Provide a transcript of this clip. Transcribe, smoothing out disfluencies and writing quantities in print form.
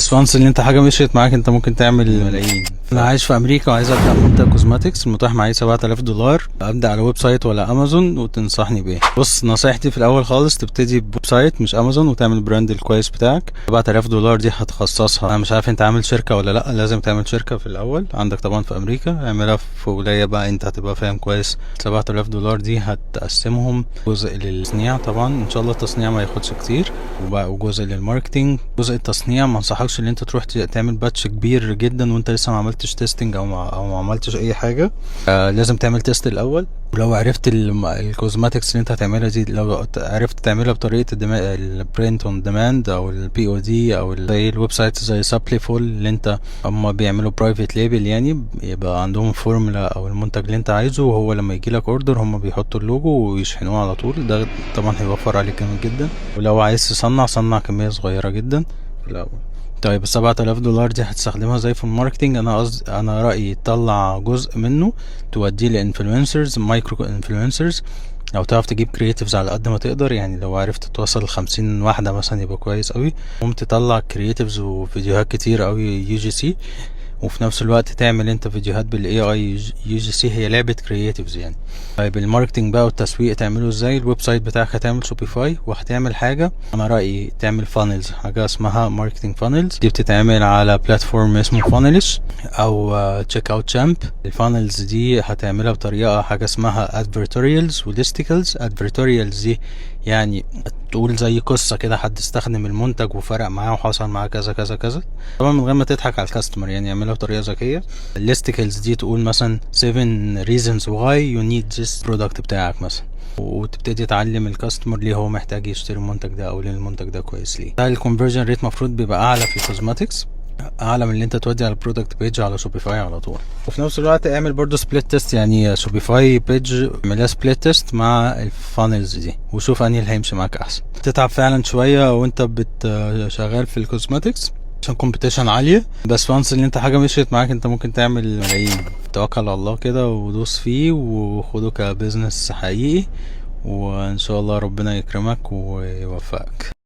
بس وانس اللي انت حاجه مشيت معاك انت ممكن تعمل ملايين. انا عايش في امريكا وعايز ابدا منتج كوزماتكس، المتاح معايا $7000. ابدا على ويب سايت ولا امازون وتنصحني بايه؟ بص، نصيحتي في الاول خالص تبتدي بويب سايت مش امازون وتعمل براند الكويس بتاعك. $7000 دي هتخصصها، انا مش عارف انت عامل شركه ولا لا. لازم تعمل شركه في الاول عندك طبعا في امريكا، اعملها في ولايه بقى انت هتبقى فاهم كويس. $7000 دي هتقسمهم جزء للتصنيع، طبعا ان شاء الله التصنيع ما ياخدش كتير، وجزء للماركتينج. جزء التصنيع ما انصحكش ان انت تروح تعمل باتش كبير جدا وانت لسه ما عملتش تيستنج او ما عملتش اي حاجه. لازم تعمل تيست الاول. ولو عرفت الكوزماتكس اللي انت هتعملها دي، لو عرفت تعملها بطريقه البرنت اون ديماند او البي او دي او زي الويب سايت زي سابلي فول اللي انت هم بيعملوا برايفت ليبل، يعني يبقى عندهم فورمولا او المنتج اللي انت عايزه، وهو لما يجي لك اوردر هم بيحطوا اللوجو ويشحنوه على طول. ده طبعا هيوفر عليك جامد جدا. ولو عايز تصنع، صنع كميه صغيره جدا في الاول. طيب $7000 دي هتستخدمها زي في الماركتينج. انا رأيي تطلع جزء منه توديه لانفلونسرز، مايكرو انفلونسرز، او تعرف تجيب كرييتيفز على قد ما تقدر. يعني لو عرفت توصل 50 واحدة مثلا يبقى كويس قوي. ممكن تطلع كرييتيفز وفيديوهات كتير قوي UGC، وفي نفس الوقت تعمل انت فيديوهات بالاي اي. UGC هي لعبة كرييتيفز يعني. طيب الماركتينج بقى والتسويق تعمله ازاي؟ الويب سايت بتاعك هتعمل شوبيفاي، وهتعمل حاجة انا رأيي تعمل فانلز، حاجة اسمها ماركتينج فانلز. دي بتتعمل على بلاتفورم اسمه فانلش او تشيك اوت شامب. الفانلز دي هتعملها بطريقة حاجة اسمها advertorials وlisticles. advertorials دي يعني تقول زي قصة كده، حد استخدم المنتج وفرق معاه وحصل معاه كذا كذا كذا، طبعا من غير ما تضحك على الكاستمر، يعني يعملها بطريقة ذكية. الليستيكلز دي تقول مثلا 7 reasons why you need this product بتاعك مثلا، وتبتدي تعلم الكاستمر ليه هو محتاج يشتري المنتج ده او ليه المنتج ده كويس ليه. ده الكونفرجن ريت مفروض بيبقى اعلى في كوزماتكس، اعلى من اللي انت تودي على البرودكت بيج على شوبيفاي على طول. وفي نفس الوقت اعمل برضو سبليت تيست، يعني شوبيفاي بيج اعملها سبليت تيست مع الفانلز دي وشوف انهي اللي هيمشي معاك احسن. تتعب فعلا شويه وانت شغال في الكوزماتكس عشان كومبيتيشن عاليه، بس وانس اللي انت حاجه مشيت معاك انت ممكن تعمل ملايين. توكل على الله كده ودوس فيه وخده كبزنس حقيقي، وان شاء الله ربنا يكرمك ويوفقك.